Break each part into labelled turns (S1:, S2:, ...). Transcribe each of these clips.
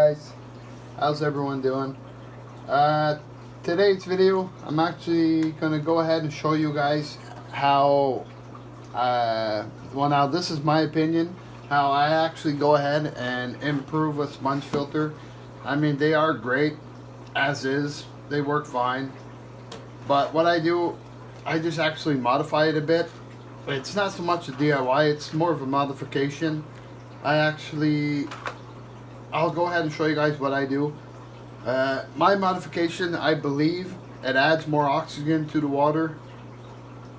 S1: guys, how's everyone doing? Today's video I'm actually gonna go ahead and show you guys how well, now this is my opinion, how I actually go ahead and improve a sponge filter. I mean, they are great as is, they work fine, but what I do, I just actually modify it a bit. It's not so much a DIY, it's more of a modification. I'll go ahead and show you guys what I do. My modification, I believe it adds more oxygen to the water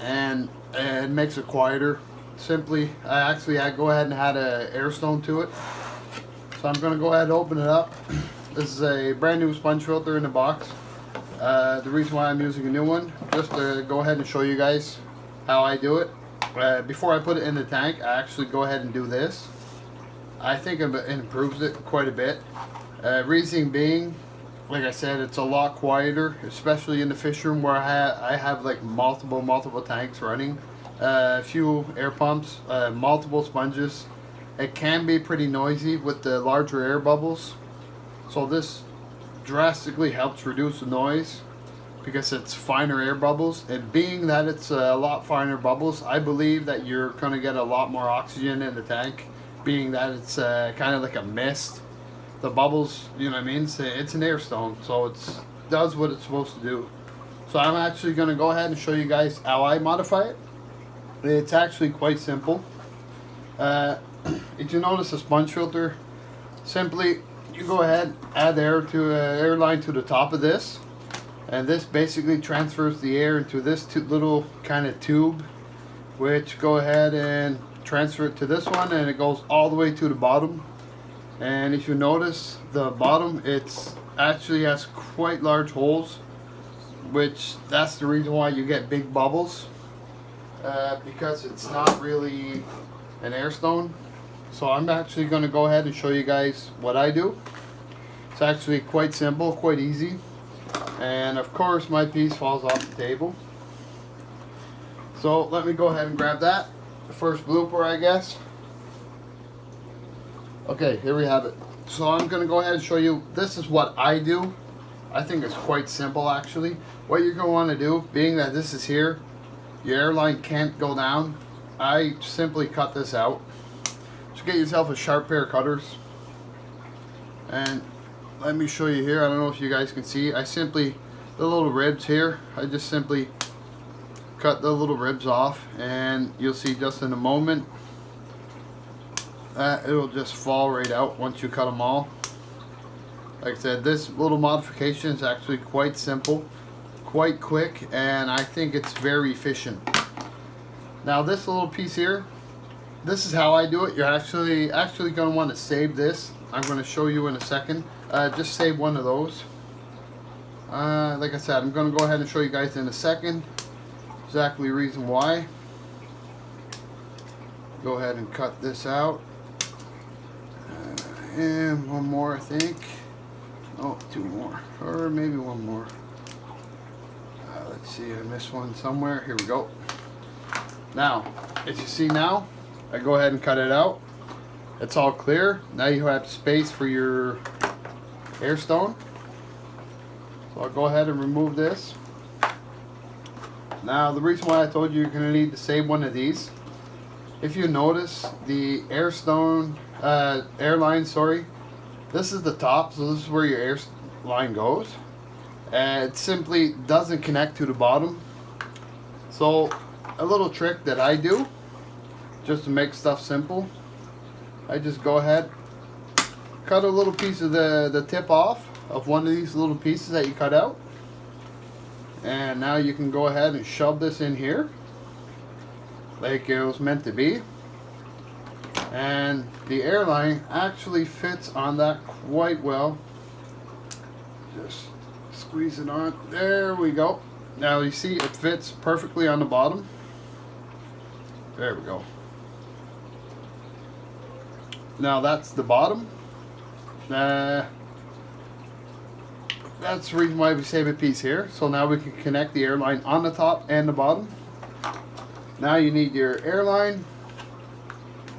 S1: and it makes it quieter. Simply, I go ahead and add an air stone to it. So I'm going to go ahead and open it up. This is a brand new sponge filter in the box. The reason why I'm using a new one, just to go ahead and show you guys how I do it. Before I put it in the tank, I actually go ahead and do this. I think it improves it quite a bit. Reason being, like I said, it's a lot quieter, especially in the fish room where I have like multiple tanks running, a few air pumps, multiple sponges. It can be pretty noisy with the larger air bubbles, so this drastically helps reduce the noise because it's finer air bubbles. And being that it's a lot finer bubbles, I believe that you're going to get a lot more oxygen in the tank, being that it's kind of like a mist. The bubbles, you know what I mean, it's an air stone, so it does what it's supposed to do. So I'm actually going to go ahead and show you guys how I modify it. It's actually quite simple. If you notice a sponge filter, simply you go ahead, add air line to the top of this, and this basically transfers the air into this little kind of tube, which go ahead and transfer it to this one, and it goes all the way to the bottom. And if you notice the bottom, it's actually has quite large holes, which that's the reason why you get big bubbles, because it's not really an air stone. So I'm actually going to go ahead and show you guys what I do. It's actually quite simple, quite easy, and of course my piece falls off the table. So let me go ahead and grab that. The first blooper, I guess. Okay, here we have it. So I'm going to go ahead and show you, this is what I do. I think it's quite simple actually. What you're going to want to do, being that this is here, your airline can't go down, I simply cut this out. Just get yourself a sharp pair of cutters. And let me show you here, I don't know if you guys can see, the little ribs here, I just simply cut the little ribs off, and you'll see just in a moment it'll just fall right out once you cut them all. Like I said, this little modification is actually quite simple, quite quick, and I think it's very efficient. Now this little piece here, this is how I do it. You're actually going to want to save this. I'm going to show you in a second. Just save one of those. Like I said, I'm going to go ahead and show you guys in a second exactly the reason why. Go ahead and cut this out. And one more, I think. Oh, two more. Or maybe one more. Let's see, I missed one somewhere. Here we go. Now, as you see now, I go ahead and cut it out. It's all clear. Now you have space for your air stone. So I'll go ahead and remove this. Now the reason why I told you you're going to need to save one of these, if you notice the airline, this is the top, so this is where your air line goes. It simply doesn't connect to the bottom. So a little trick that I do, just to make stuff simple, I just go ahead, cut a little piece of the tip off of one of these little pieces that you cut out, and now you can go ahead and shove this in here like it was meant to be, and the airline actually fits on that quite well. Just squeeze it on. There we go. Now you see it fits perfectly on the bottom. There we go. Now that's the bottom. That's the reason why we save a piece here. So now we can connect the airline on the top and the bottom. Now you need your airline.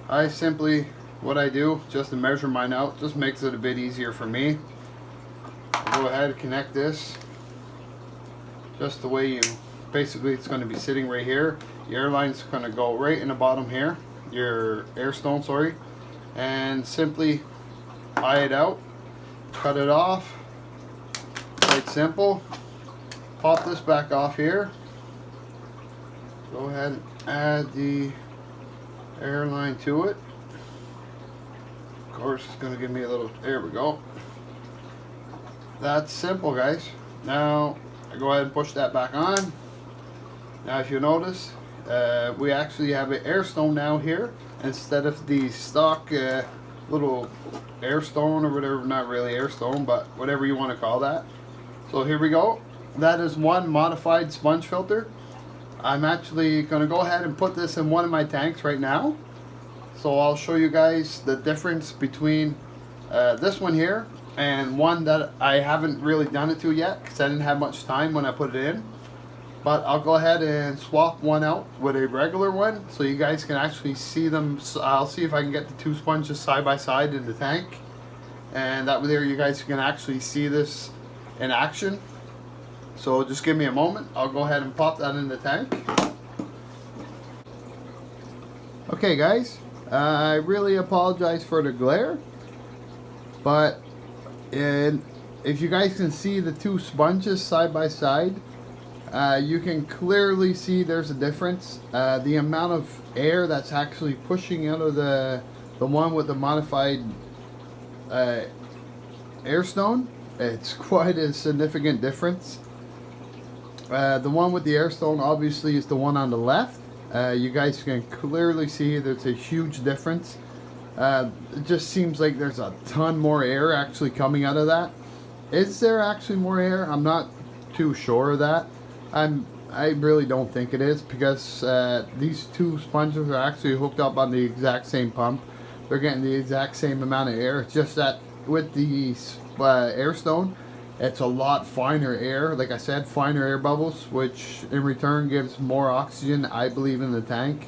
S1: I simply what I do, just to measure mine out, just makes it a bit easier for me. I'll go ahead and connect this just the way you, basically it's going to be sitting right here. Your air line's going to go right in the bottom here, your air stone, sorry, and simply eye it out, cut it off, quite simple. Pop this back off here, go ahead and add the air line to it. Of course it's going to give me a little, there we go. That's simple, guys. Now I go ahead and push that back on. Now if you notice, we actually have an air stone now here instead of the stock little air stone or whatever, not really air stone, but whatever you want to call that. So here we go. That is one modified sponge filter. I'm actually going to go ahead and put this in one of my tanks right now. So I'll show you guys the difference between this one here and one that I haven't really done it to yet because I didn't have much time when I put it in. But I'll go ahead and swap one out with a regular one so you guys can actually see them. So I'll see if I can get the two sponges side by side in the tank, and that way there you guys can actually see this in action. So just give me a moment. I'll go ahead and pop that in the tank. Okay guys, I really apologize for the glare, but if you guys can see the two sponges side by side, you can clearly see there's a difference. The amount of air that's actually pushing out of the one with the modified air stone, it's quite a significant difference. The one with the air stone obviously is the one on the left. You guys can clearly see there's a huge difference. It just seems like there's a ton more air actually coming out of that. Is there actually more air? I'm not too sure of that. I really don't think it is, because these two sponges are actually hooked up on the exact same pump. They're getting the exact same amount of air. It's just that with the air stone, it's a lot finer air. Like I said, finer air bubbles, which in return gives more oxygen, I believe, in the tank.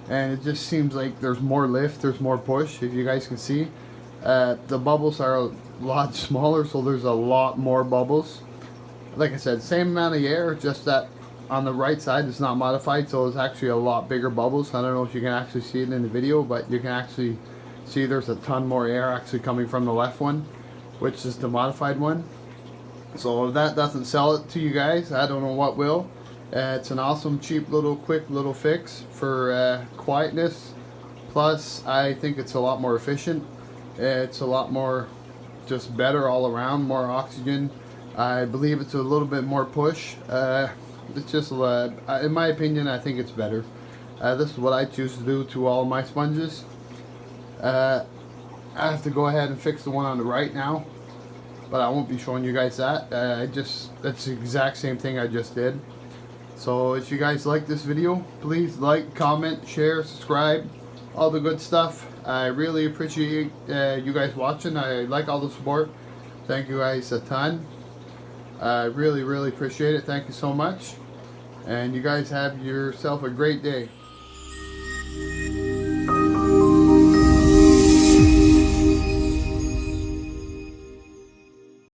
S1: And it just seems like there's more lift, there's more push. If you guys can see, the bubbles are a lot smaller, so there's a lot more bubbles. Like I said, same amount of air, just that on the right side it's not modified, so it's actually a lot bigger bubbles. I don't know if you can actually see it in the video, but you can actually see there's a ton more air actually coming from the left one, which is the modified one. So if that doesn't sell it to you guys, I don't know what will. It's an awesome, cheap little, quick little fix for quietness. Plus, I think it's a lot more efficient. It's a lot more, just better all around, more oxygen. I believe it's a little bit more push. It's just, in my opinion, I think it's better. This is what I choose to do to all my sponges. I have to go ahead and fix the one on the right now, but I won't be showing you guys that. That's the exact same thing I just did. So if you guys like this video, please like, comment, share, subscribe, all the good stuff. I really appreciate you guys watching. I like all the support. Thank you guys a ton. I really appreciate it. Thank you so much. And you guys have yourself a great day.